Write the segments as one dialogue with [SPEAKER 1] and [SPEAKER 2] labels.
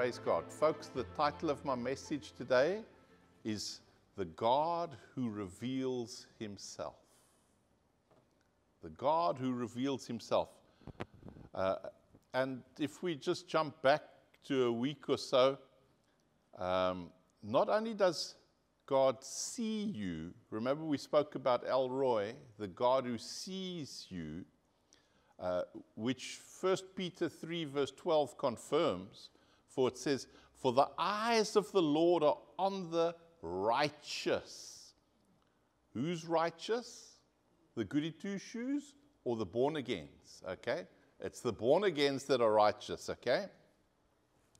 [SPEAKER 1] Praise God. Folks, the title of my message today is The God Who Reveals Himself. The God who reveals Himself. And if we just jump back to a week or so, not only does God see you, remember we spoke about El Roi, the God who sees you, which 1 Peter 3 verse 12 confirms, for it says, "For the eyes of the Lord are on the righteous." Who's righteous? The goody two-shoes or the born-agains, okay? It's the born-agains that are righteous, okay?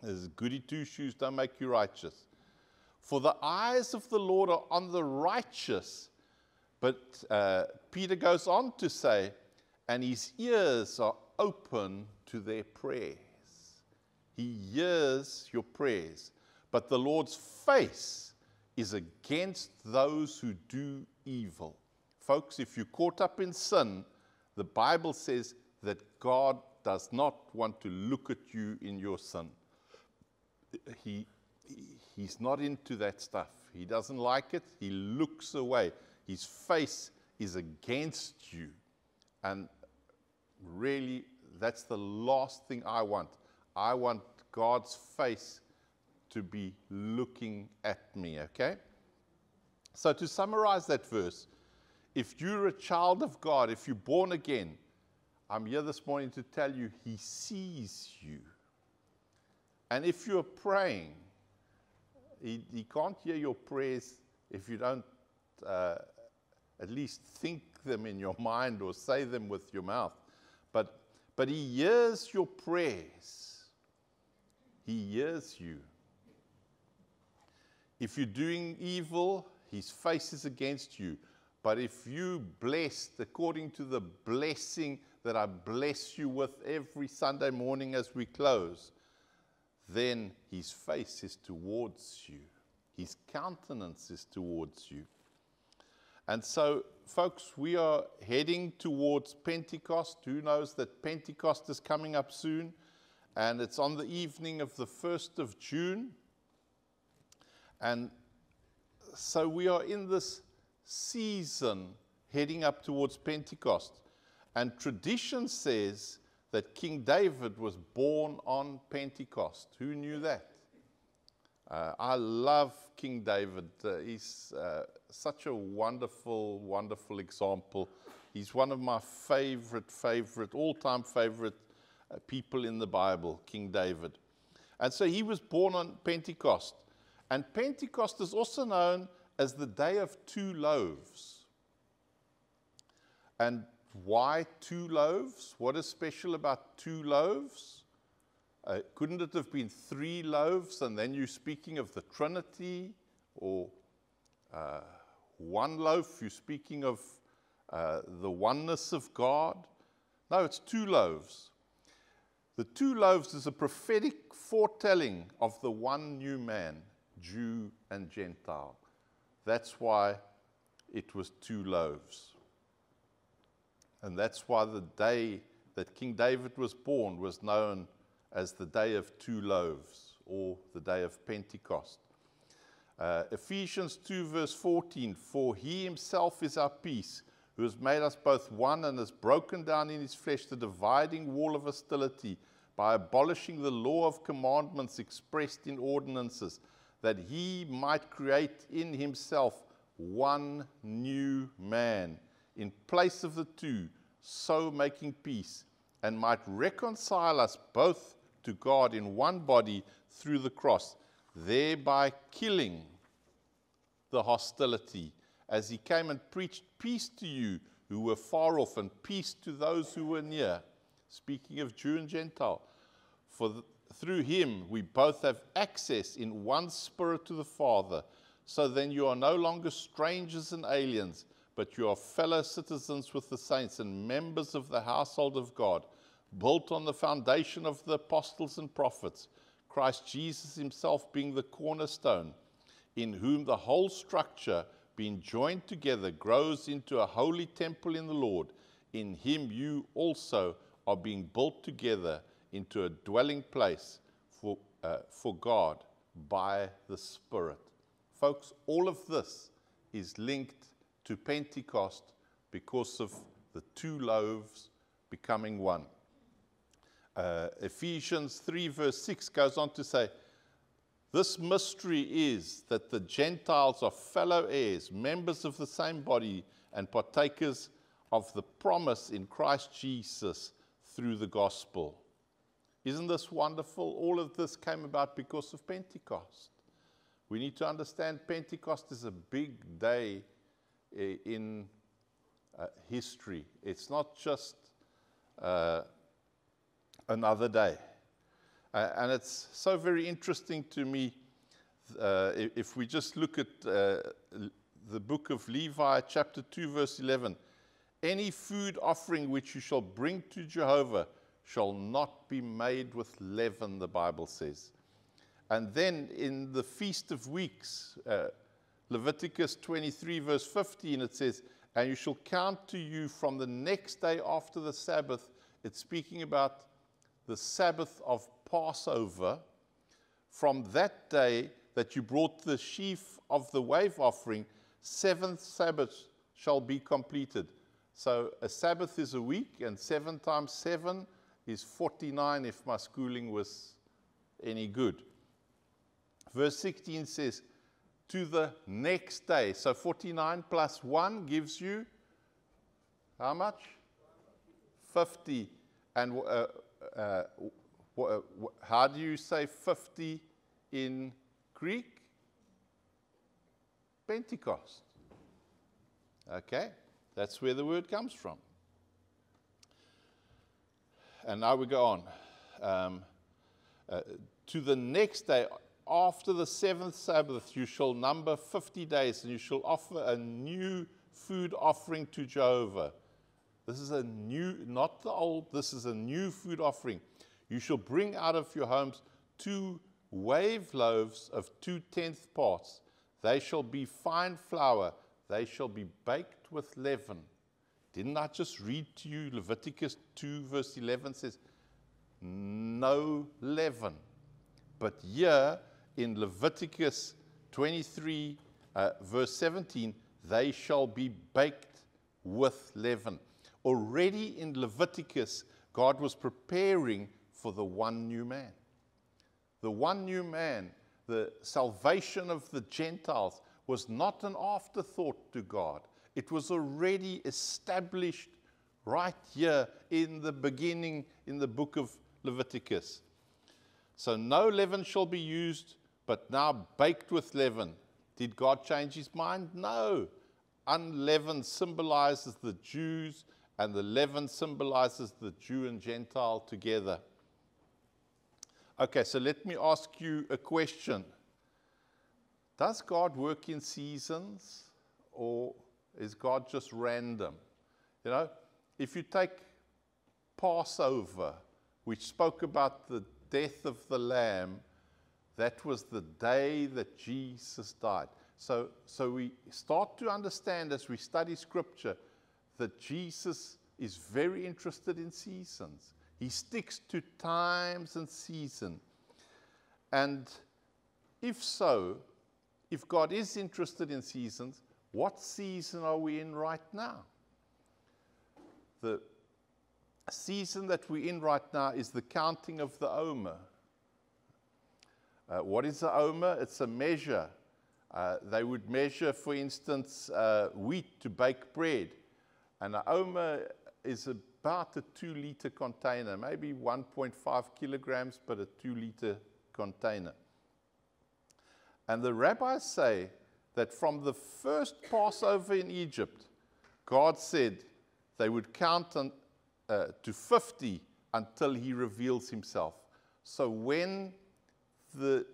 [SPEAKER 1] As goody two-shoes don't make you righteous. "For the eyes of the Lord are on the righteous," but Peter goes on to say, "and his ears are open to their prayers." He hears your prayers, but the Lord's face is against those who do evil. Folks, if you're caught up in sin, the Bible says that God does not want to look at you in your sin. He's not into that stuff. He doesn't like it. He looks away. His face is against you. And really, that's the last thing I want. I want God's face to be looking at me, okay? So to summarize that verse, if you're a child of God, if you're born again, I'm here this morning to tell you He sees you. And if you're praying, He can't hear your prayers if you don't at least think them in your mind or say them with your mouth. But He hears your prayers. He hears you. If you're doing evil, His face is against you. But if you blessed according to the blessing that I bless you with every Sunday morning as we close, then His face is towards you. His countenance is towards you. And so, folks, we are heading towards Pentecost. Who knows that Pentecost is coming up soon? And it's on the evening of the 1st of June. And so we are in this season heading up towards Pentecost. And tradition says that King David was born on Pentecost. Who knew that? I love King David. He's such a wonderful, wonderful example. He's one of my all-time favorite people in the Bible, King David. And so he was born on Pentecost. And Pentecost is also known as the Day of Two Loaves. And why two loaves? What is special about two loaves? Couldn't it have been three loaves, and then you're speaking of the Trinity? Or one loaf, you're speaking of the oneness of God? No, it's two loaves. The two loaves is a prophetic foretelling of the one new man, Jew and Gentile. That's why it was two loaves. And that's why the day that King David was born was known as the Day of Two Loaves, or the Day of Pentecost. Ephesians 2 verse 14, "For He Himself is our peace, who has made us both one and has broken down in His flesh the dividing wall of hostility by abolishing the law of commandments expressed in ordinances, that He might create in Himself one new man in place of the two, so making peace, and might reconcile us both to God in one body through the cross, thereby killing the hostility, as He came and preached peace to you who were far off and peace to those who were near." Speaking of Jew and Gentile. "For through Him we both have access in one Spirit to the Father. So then you are no longer strangers and aliens, but you are fellow citizens with the saints and members of the household of God, built on the foundation of the apostles and prophets, Christ Jesus Himself being the cornerstone, in whom the whole structure, being joined together, grows into a holy temple in the Lord. In Him you also are being built together into a dwelling place for God by the Spirit. Folks, all of this is linked to Pentecost because of the 2 loaves becoming one. Ephesians 3 verse 6 goes on to say, this mystery is that the Gentiles are fellow heirs, members of the same body, and partakers of the promise in Christ Jesus through the gospel. Isn't this wonderful? All of this came about because of Pentecost. We need to understand Pentecost is a big day in history. It's not just another day. And it's so very interesting to me, if we just look at the book of Levi, chapter 2, verse 11. Any food offering which you shall bring to Jehovah shall not be made with leaven, the Bible says. And then in the Feast of Weeks, Leviticus 23, verse 15, it says, and you shall count to you from the next day after the Sabbath. It's speaking about the Sabbath of Passover. From that day that you brought the sheaf of the wave offering, 7 Sabbaths shall be completed. So a Sabbath is a week, and 7 times 7 is 49 if my schooling was any good. Verse 16 says, to the next day. So 49 plus 1 gives you how much? 50. And how do you say 50 in Greek? Pentecost. Okay, that's where the word comes from. And now we go on. To the next day, after the 7th Sabbath, you shall number 50 days, and you shall offer a new food offering to Jehovah. This is a new, not the old, this is a new food offering. You shall bring out of your homes 2 wave loaves of 2/10 parts. They shall be fine flour. They shall be baked with leaven. Didn't I just read to you Leviticus 2 verse 11 says, no leaven. But here in Leviticus 23 verse 17, they shall be baked with leaven. Already in Leviticus, God was preparing for the one new man. The one new man, the salvation of the Gentiles, was not an afterthought to God. It was already established right here in the beginning in the book of Leviticus. So no leaven shall be used, but now baked with leaven. Did God change his mind? No. Unleavened symbolizes the Jews, and the leaven symbolizes the Jew and Gentile together. Okay, so let me ask you a question. Does God work in seasons, or is God just random? You know, if you take Passover, which spoke about the death of the Lamb, that was the day that Jesus died. So we start to understand as we study Scripture that Jesus is very interested in seasons. He sticks to times and seasons. And if so, if God is interested in seasons, what season are we in right now? The season that we're in right now is the counting of the Omer. What is the Omer? It's a measure. They would measure, for instance, wheat to bake bread. And an Omer is about a 2-liter container, maybe 1.5 kilograms, but a 2-liter container. And the rabbis say that from the first Passover in Egypt, God said they would count to 50 until he reveals himself. So when the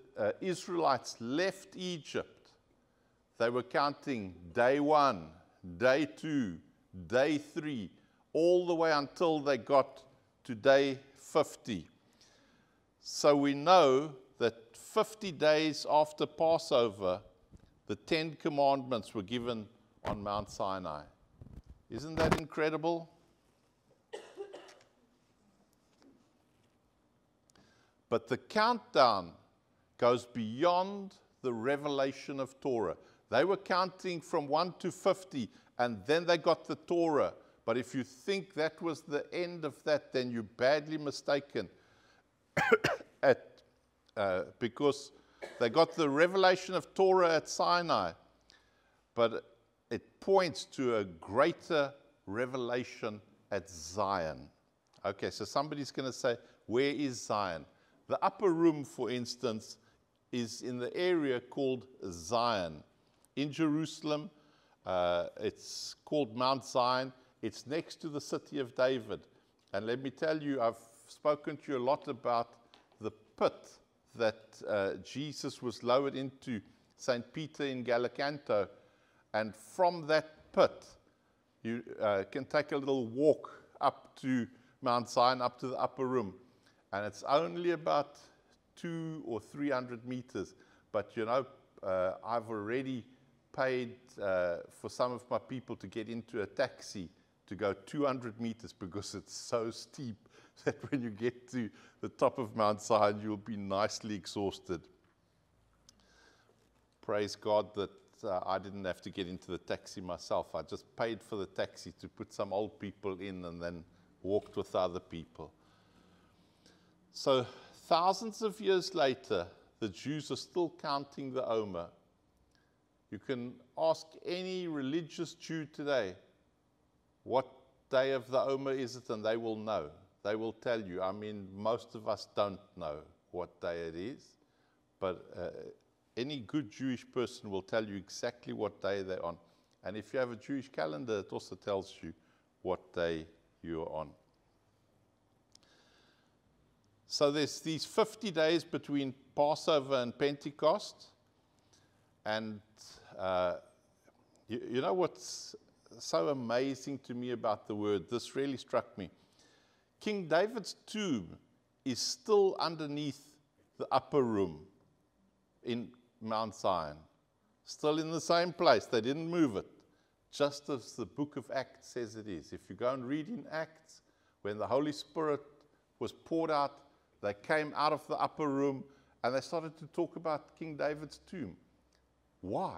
[SPEAKER 1] Israelites left Egypt, they were counting day 1, day 2, day 3, all the way until they got to day 50. So we know that 50 days after Passover, the 10 commandments were given on Mount Sinai. Isn't that incredible? But the countdown goes beyond the revelation of Torah. They were counting from 1 to 50, and then they got the Torah. But if you think that was the end of that, then you're badly mistaken. Because they got the revelation of Torah at Sinai, but it points to a greater revelation at Zion. Okay, so somebody's going to say, where is Zion? The upper room, for instance, is in the area called Zion. In Jerusalem, it's called Mount Zion. It's next to the city of David. And let me tell you, I've spoken to you a lot about the pit that Jesus was lowered into, St. Peter in Gallicanto. And from that pit, you can take a little walk up to Mount Zion, up to the upper room. And it's only about 200 or 300 meters. But you know, I've already paid for some of my people to get into a taxi to go 200 meters because it's so steep that when you get to the top of Mount Zion, you'll be nicely exhausted. Praise God that I didn't have to get into the taxi myself. I just paid for the taxi to put some old people in and then walked with other people. So thousands of years later, the Jews are still counting the Omer. You can ask any religious Jew today, what day of the Omer is it, and they will know. They will tell you. I mean, most of us don't know what day it is, but any good Jewish person will tell you exactly what day they're on. And if you have a Jewish calendar, it also tells you what day you're on. So there's these 50 days between Passover and Pentecost. And you know what's so amazing to me about the word? This really struck me. King David's tomb is still underneath the upper room in Mount Zion. Still in the same place. They didn't move it. Just as the book of Acts says it is. If you go and read in Acts, when the Holy Spirit was poured out, they came out of the upper room and they started to talk about King David's tomb. Why?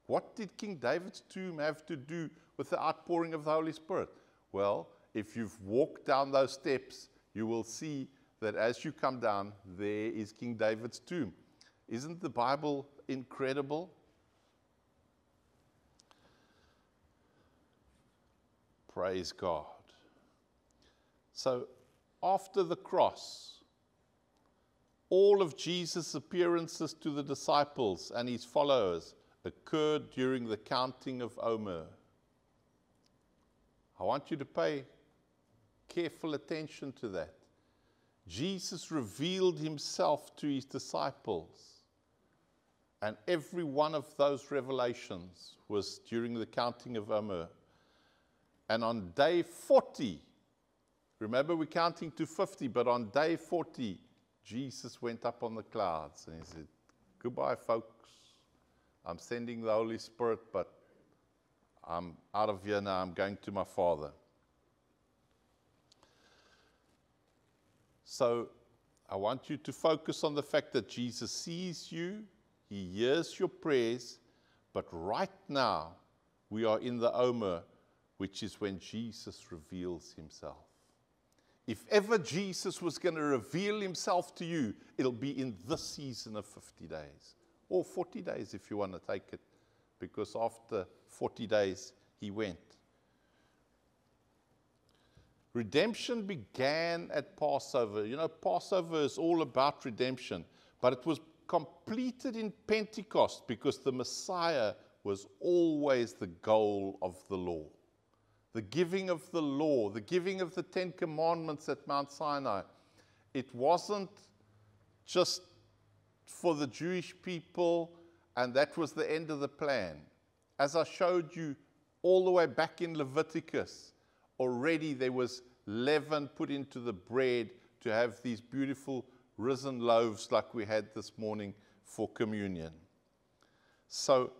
[SPEAKER 1] What did King David's tomb have to do with the outpouring of the Holy Spirit? Well, if you've walked down those steps, you will see that as you come down, there is King David's tomb. Isn't the Bible incredible? Praise God. So, after the cross, all of Jesus' appearances to the disciples and his followers occurred during the counting of Omer. I want you to pay careful attention to that. Jesus revealed himself to his disciples, and every one of those revelations was during the counting of Omer. And on day 40, remember we're counting to 50, but on day 40, Jesus went up on the clouds and he said, goodbye, folks. I'm sending the Holy Spirit, but I'm out of here now. I'm going to my Father. So I want you to focus on the fact that Jesus sees you. He hears your prayers. But right now, we are in the Omer, which is when Jesus reveals himself. If ever Jesus was going to reveal himself to you, it'll be in this season of 50 days. Or 40 days if you want to take it, because after 40 days, he went. Redemption began at Passover. You know, Passover is all about redemption, but it was completed in Pentecost because the Messiah was always the goal of the law. The giving of the law, the giving of the 10 Commandments at Mount Sinai, it wasn't just for the Jewish people, and that was the end of the plan. As I showed you all the way back in Leviticus, already there was leaven put into the bread to have these beautiful risen loaves like we had this morning for communion. So,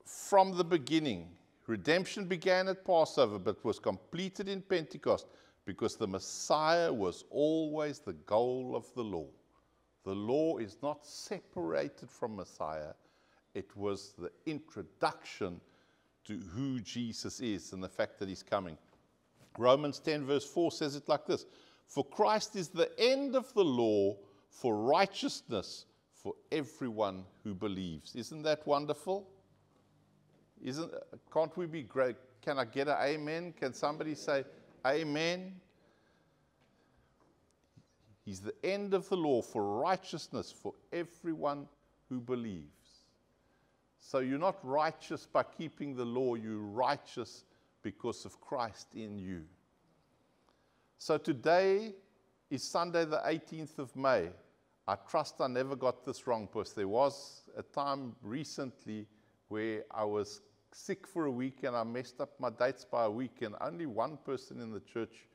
[SPEAKER 1] from the beginning, redemption began at Passover, but was completed in Pentecost because the Messiah was always the goal of the law. The law is not separated from Messiah. It was the introduction to who Jesus is and the fact that he's coming. Romans 10 verse 4 says it like this: for Christ is the end of the law for righteousness for everyone who believes. Isn't that wonderful? Can't we be great? Can I get an amen? Can somebody say amen? He's the end of the law for righteousness for everyone who believes. So you're not righteous by keeping the law, you're righteous because of Christ in you. So today is Sunday the 18th of May. I trust I never got this wrong, because there was a time recently where I was sick for a week and I messed up my dates by a week, and only one person in the church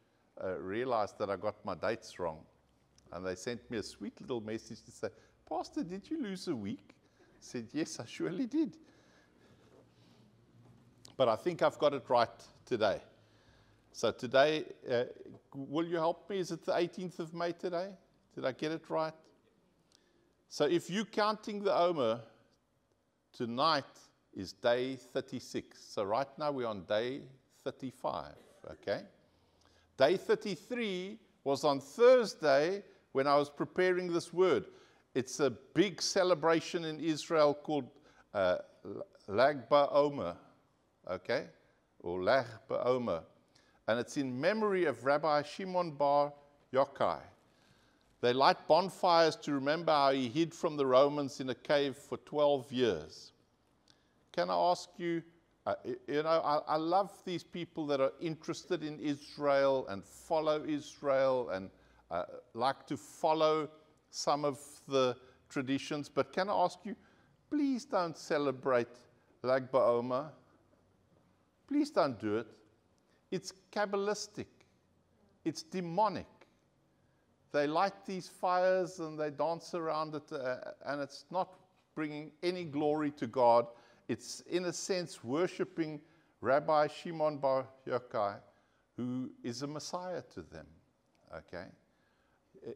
[SPEAKER 1] realized that I got my dates wrong. And they sent me a sweet little message to say, Pastor, did you lose a week? I said, yes, I surely did. But I think I've got it right today. So today, will you help me? Is it the 18th of May today? Did I get it right? So if you're counting the Omer, tonight is day 36. So right now we're on day 35, okay? Day 33 was on Thursday when I was preparing this word. It's a big celebration in Israel called Lag BaOmer, okay? Or Lag BaOmer. And it's in memory of Rabbi Shimon Bar Yochai. They light bonfires to remember how he hid from the Romans in a cave for 12 years. Can I ask you, I love these people that are interested in Israel and follow Israel and like to follow some of the traditions. But can I ask you, please don't celebrate Lag BaOmer. Please don't do it. It's Kabbalistic. It's demonic. They light these fires and they dance around it, and it's not bringing any glory to God. It's, in a sense, worshiping Rabbi Shimon Bar Yochai, who is a Messiah to them. Okay?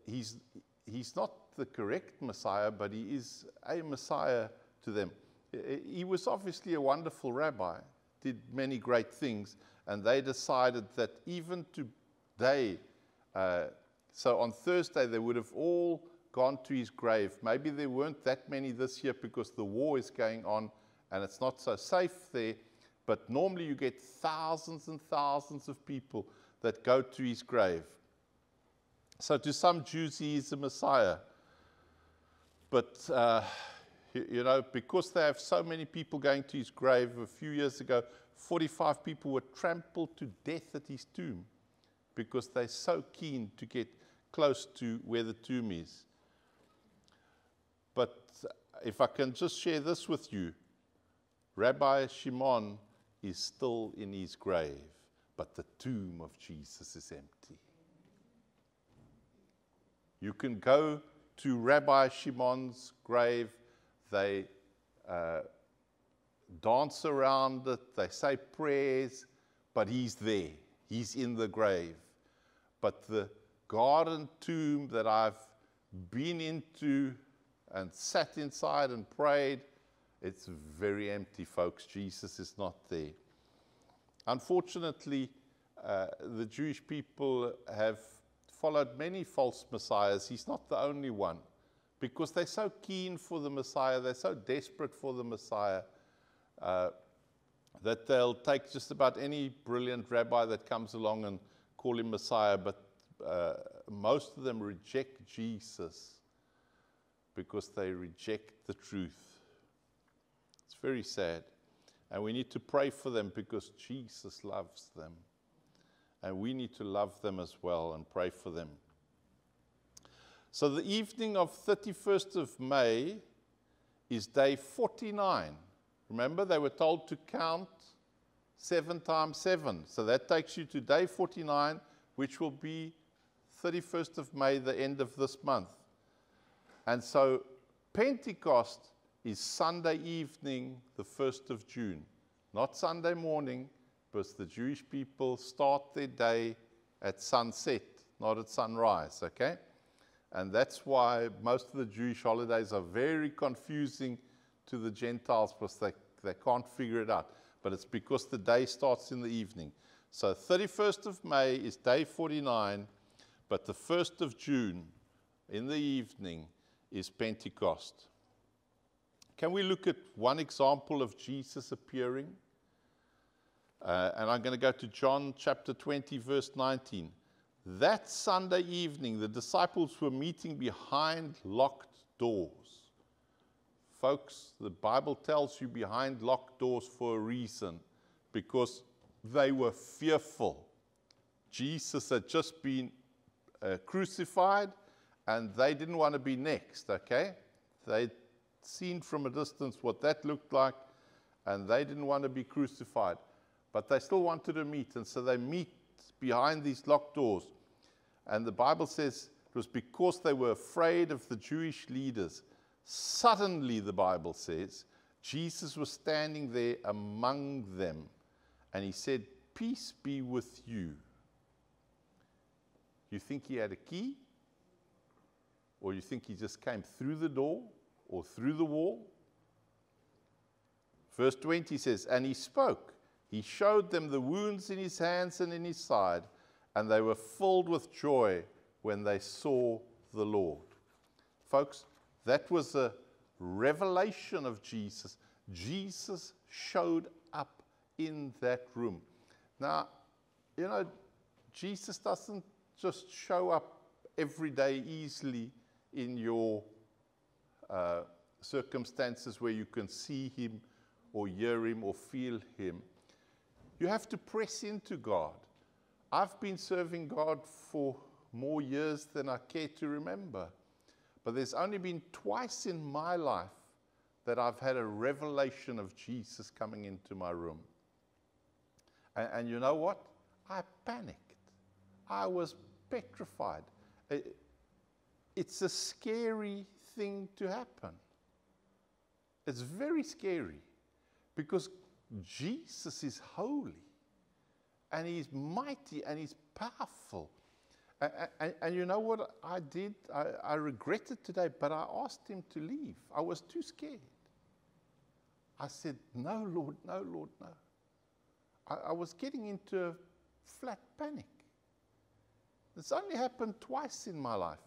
[SPEAKER 1] He's not the correct Messiah, but he is a Messiah to them. He was obviously a wonderful rabbi, did many great things, and they decided that even today, so on Thursday, they would have all gone to his grave. Maybe there weren't that many this year because the war is going on and it's not so safe there. But normally you get thousands and thousands of people that go to his grave. So to some Jews, he is the Messiah. But, because they have so many people going to his grave, a few years ago, 45 people were trampled to death at his tomb because they're so keen to get close to where the tomb is. But if I can just share this with you, Rabbi Shimon is still in his grave, but the tomb of Jesus is empty. You can go to Rabbi Shimon's grave. They dance around it. They say prayers, but he's there. He's in the grave. But the garden tomb that I've been into and sat inside and prayed, it's very empty, folks. Jesus is not there. Unfortunately, the Jewish people have followed many false messiahs. He's not the only one, because they're so keen for the Messiah, they're so desperate for the Messiah, that they'll take just about any brilliant rabbi that comes along and call him Messiah, but most of them reject Jesus because they reject the truth. It's very sad. And we need to pray for them because Jesus loves them. And we need to love them as well and pray for them. So the evening of 31st of May is day 49. Remember, they were told to count 7 times 7. So that takes you to day 49, which will be 31st of May, the end of this month. And so Pentecost is Sunday evening, the 1st of June. Not Sunday morning, because the Jewish people start their day at sunset, not at sunrise, okay? And that's why most of the Jewish holidays are very confusing to the Gentiles because they can't figure it out. But it's because the day starts in the evening. So 31st of May is day 49, but the 1st of June in the evening is Pentecost. Can we look at one example of Jesus appearing? And I'm going to go to John chapter 20, verse 19. That Sunday evening, the disciples were meeting behind locked doors. Folks, the Bible tells you behind locked doors for a reason, because they were fearful. Jesus had just been crucified, and they didn't want to be next, okay? They'd seen from a distance what that looked like, and they didn't want to be crucified. But they still wanted to meet, and so they meet behind these locked doors. And the Bible says it was because they were afraid of the Jewish leaders. Suddenly, the Bible says, Jesus was standing there among them, and he said, "Peace be with you." You think he had a key? Or you think he just came through the door or through the wall? Verse 20 says, "And he spoke. He showed them the wounds in his hands and in his side, and they were filled with joy when they saw the Lord." Folks, that was a revelation of Jesus. Jesus showed up in that room. Now, you know, Jesus doesn't just show up every day easily in your circumstances where you can see him or hear him or feel him. You have to press into God. I've been serving God for more years than I care to remember. But there's only been twice in my life that I've had a revelation of Jesus coming into my room. And you know what? I panicked. I was petrified. It's a scary thing to happen. It's very scary because Jesus is holy and he's mighty and he's powerful. And you know what I did? I regret it today, but I asked him to leave. I was too scared. I said, "No, Lord, no, Lord, no." I was getting into a flat panic. It's only happened twice in my life.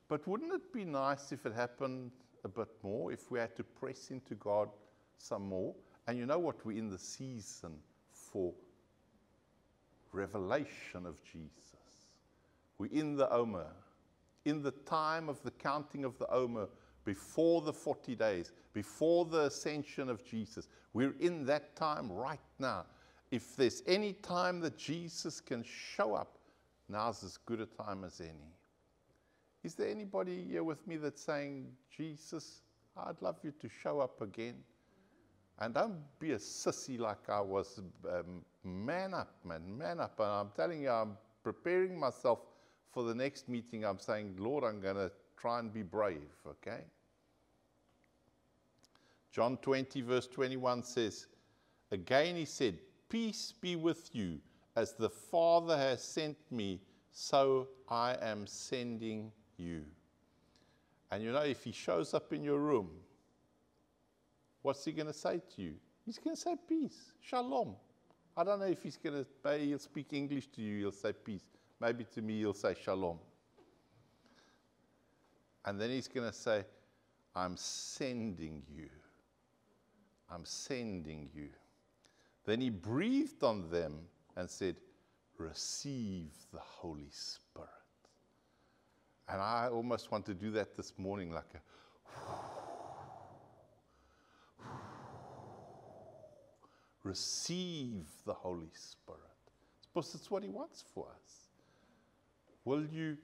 [SPEAKER 1] But wouldn't it be nice if it happened a bit more, if we had to press into God some more? And you know what? We're in the season for revelation of Jesus. We're in the Omer, in the time of the counting of the Omer, before the 40 days, before the ascension of Jesus. We're in that time right now. If there's any time that Jesus can show up, now's as good a time as any. Is there anybody here with me that's saying, "Jesus, I'd love you to show up again"? And don't be a sissy like I was. Man up, man, man up. And I'm telling you, I'm preparing myself for the next meeting. I'm saying, "Lord, I'm going to try and be brave," okay? John 20, verse 21 says, again he said, "Peace be with you. As the Father has sent me, so I am sending you." And you know, if he shows up in your room, what's he going to say to you? He's going to say peace, shalom. I don't know if he's going to, maybe he'll speak English to you, he'll say peace. Maybe to me he'll say shalom. And then he's going to say, "I'm sending you. I'm sending you." Then he breathed on them and said, "Receive the Holy Spirit." And I almost want to do that this morning, like a receive the Holy Spirit. Because it's what he wants for us. Will you,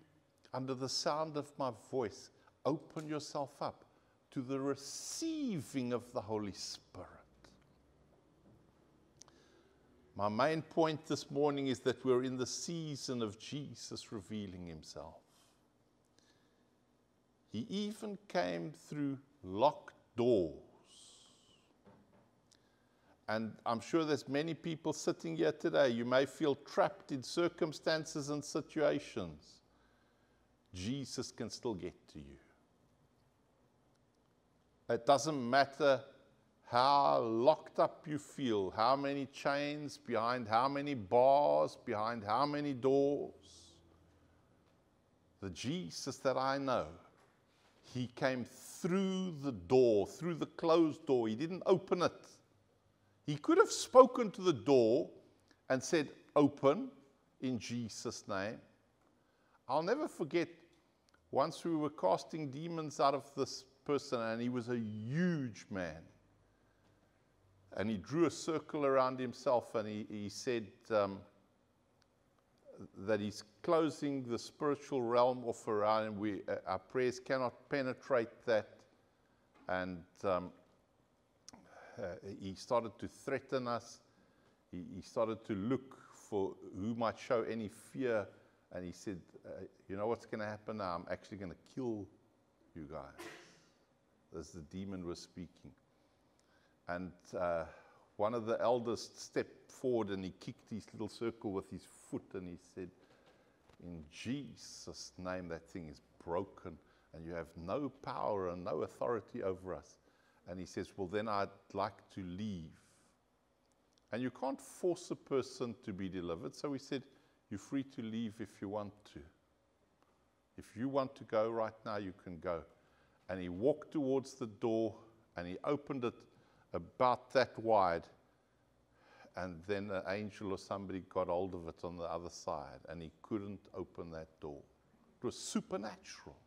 [SPEAKER 1] under the sound of my voice, open yourself up to the receiving of the Holy Spirit? My main point this morning is that we're in the season of Jesus revealing himself. He even came through locked doors. And I'm sure there's many people sitting here today. You may feel trapped in circumstances and situations. Jesus can still get to you. It doesn't matter how locked up you feel, how many chains behind how many bars, behind how many doors. The Jesus that I know, he came through the door, through the closed door. He didn't open it. He could have spoken to the door and said, open in Jesus' name. I'll never forget, once we were casting demons out of this person, and he was a huge man. And he drew a circle around himself, and he said that he's closing the spiritual realm off around him. Our prayers cannot penetrate that. And he started to threaten us. He started to look for who might show any fear. And he said, you know what's going to happen now? I'm actually going to kill you guys. As the demon was speaking. And one of the elders stepped forward and he kicked his little circle with his foot and he said, in Jesus' name, that thing is broken and you have no power and no authority over us. And he says, well, then I'd like to leave. And you can't force a person to be delivered. So he said, you're free to leave if you want to. If you want to go right now, you can go. And he walked towards the door and he opened it about that wide. And then an angel or somebody got hold of it on the other side and he couldn't open that door. It was supernatural.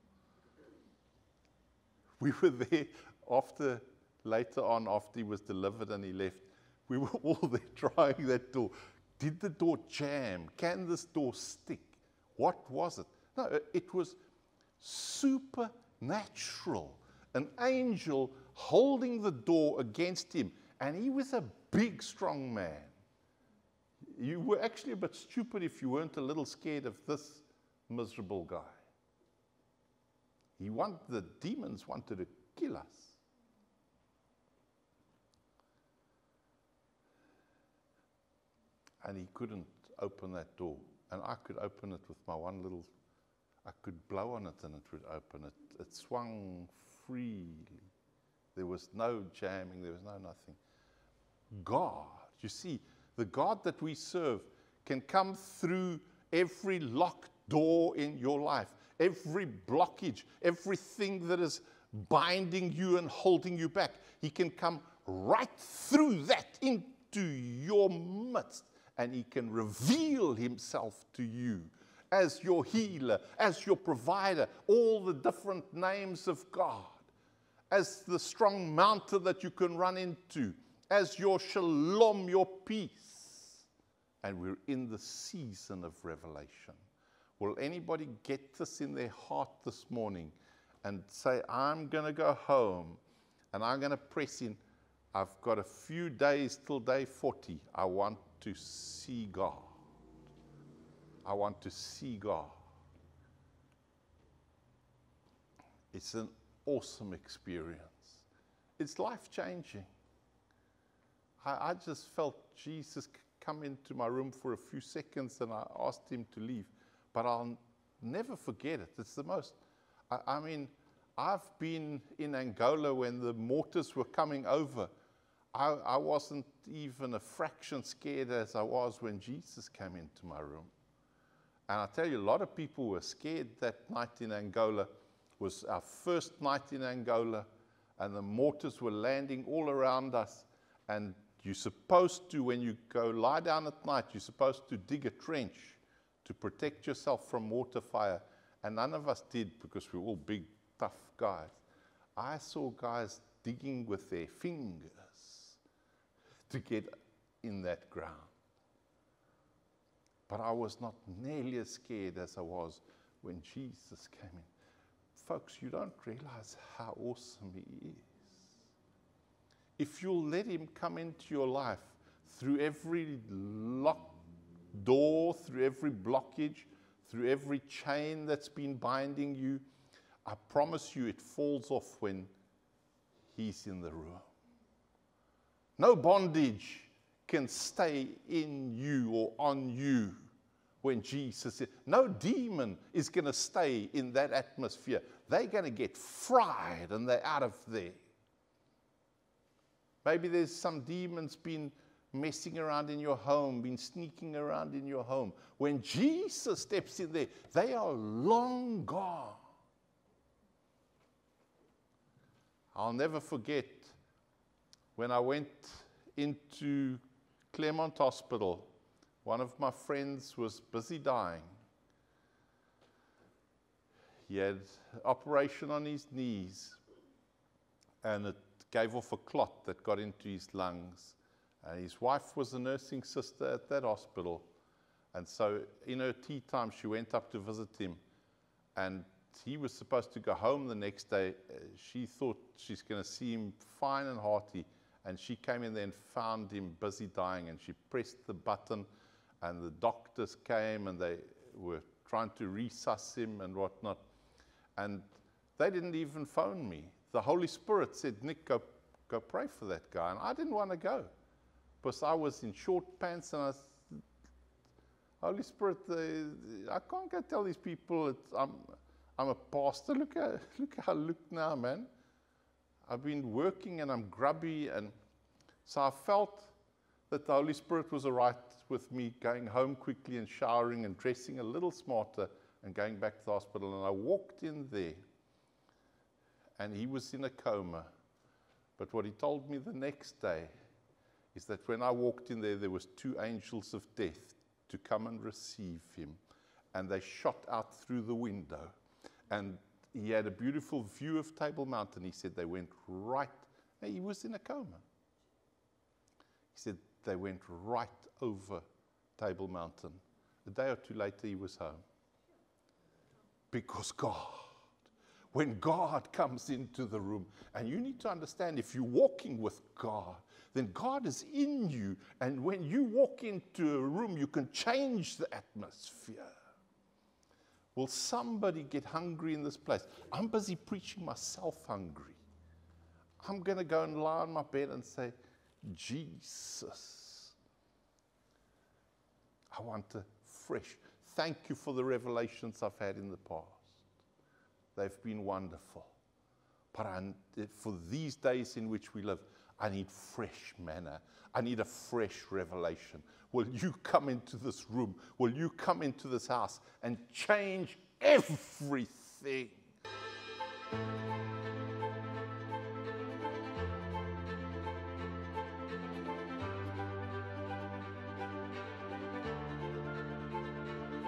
[SPEAKER 1] We were there later on after he was delivered and he left. We were all there trying that door. Did the door jam? Can this door stick? What was it? No, it was supernatural. An angel holding the door against him. And he was a big, strong man. You were actually a bit stupid if you weren't a little scared of this miserable guy. The demons wanted to kill us. And he couldn't open that door. And I could open it with my I could blow on it and it would open it. It swung freely. There was no jamming, there was no nothing. God, you see, the God that we serve can come through every locked door in your life, every blockage, everything that is binding you and holding you back. He can come right through that into your midst. And he can reveal himself to you as your healer, as your provider, all the different names of God, as the strong mountain that you can run into, as your shalom, your peace. And we're in the season of revelation. Will anybody get this in their heart this morning and say, I'm going to go home and I'm going to press in. I've got a few days till day 40. I want to see God. I want to see God. It's an awesome experience. It's life-changing. I just felt Jesus come into my room for a few seconds and I asked him to leave. But I'll never forget it. It's the most, I mean, I've been in Angola when the mortars were coming over. I wasn't even a fraction scared as I was when Jesus came into my room. And I tell you, a lot of people were scared that night in Angola. It was our first night in Angola, and the mortars were landing all around us. And you're supposed to, when you go lie down at night, you're supposed to dig a trench to protect yourself from mortar fire. And none of us did because we were all big, tough guys. I saw guys digging with their fingers to get in that ground. But I was not nearly as scared as I was when Jesus came in. Folks, you don't realize how awesome he is. If you'll let him come into your life through every locked door, through every blockage, through every chain that's been binding you, I promise you it falls off when he's in the room. No bondage can stay in you or on you when Jesus said, no demon is going to stay in that atmosphere. They're going to get fried and they're out of there. Maybe there's some demons been messing around in your home, been sneaking around in your home. When Jesus steps in there, they are long gone. I'll never forget when I went into Claremont Hospital, one of my friends was busy dying. He had an operation on his knees, and it gave off a clot that got into his lungs. And his wife was a nursing sister at that hospital. And so in her tea time, she went up to visit him. And he was supposed to go home the next day. She thought she's going to see him fine and hearty. And she came in there and found him busy dying. And she pressed the button. And the doctors came and they were trying to resusc him and whatnot. And they didn't even phone me. The Holy Spirit said, Nick, go pray for that guy. And I didn't want to go because I was in short pants. And I said, Holy Spirit, I can't go tell these people I'm a pastor. Look how I look now, man. I've been working and I'm grubby. And so I felt that the Holy Spirit was all right with me going home quickly and showering and dressing a little smarter and going back to the hospital. And I walked in there, and he was in a coma. But what he told me the next day is that when I walked in there, there was 2 angels of death to come and receive him. And they shot out through the window. And he had a beautiful view of Table Mountain. He said they went right, he was in a coma. He said they went right over Table Mountain. A day or 2 later, he was home. Because God, when God comes into the room, and you need to understand, if you're walking with God, then God is in you. And when you walk into a room, you can change the atmosphere. Will somebody get hungry in this place? I'm busy preaching myself hungry. I'm going to go and lie on my bed and say, Jesus, I want a fresh. Thank you for the revelations I've had in the past. They've been wonderful. But for these days in which we live, I need fresh manna. I need a fresh revelation. Will you come into this room? Will you come into this house and change everything?